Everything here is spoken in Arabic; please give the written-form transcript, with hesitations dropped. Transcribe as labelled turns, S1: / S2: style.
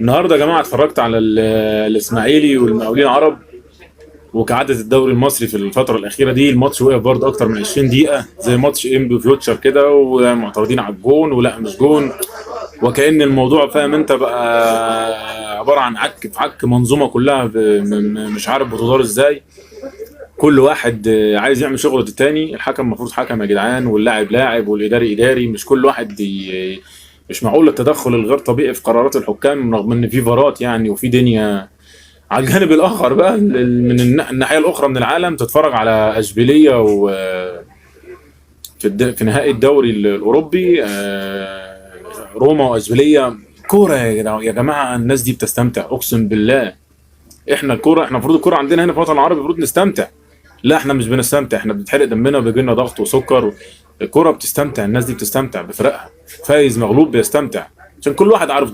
S1: النهارده يا جماعه اتفرجت على الاسماعيلي والمقاولين العرب. وكعاده الدوري المصري في الفتره الاخيره دي الماتش وقف برضه اكتر من 20 دقيقه زي ماتش انبي فيوتشر كده، ومعترضين على الجون ولا مش جون. وكأن الموضوع فاهم انت بقى عباره عن عك في عك، منظومه كلها مش عارف بتدار ازاي. كل واحد عايز يعمل شغله التاني. الحكم المفروض حكم يا جدعان، واللاعب لاعب، والاداري اداري. مش كل واحد مش معقول التدخل الغير طبيعي في قرارات الحكام، رغم ان في فارات يعني وفي دنيا. على الجانب الاخر بقى من الناحيه الاخرى من العالم تتفرج على اشبيليه و في نهائي الدوري الاوروبي، روما واشبيليه. كوره يا جماعه، الناس دي بتستمتع اقسم بالله. احنا الكوره، احنا المفروض الكوره عندنا هنا في الوطن العربي المفروض نستمتع. لا احنا مش بنستمتع، احنا بنتحرق دمنا وبيجي لنا ضغط وسكر. الكوره بتستمتع، الناس دي بتستمتع بفرقها، فايز مغلوب بيستمتع عشان كل واحد عارف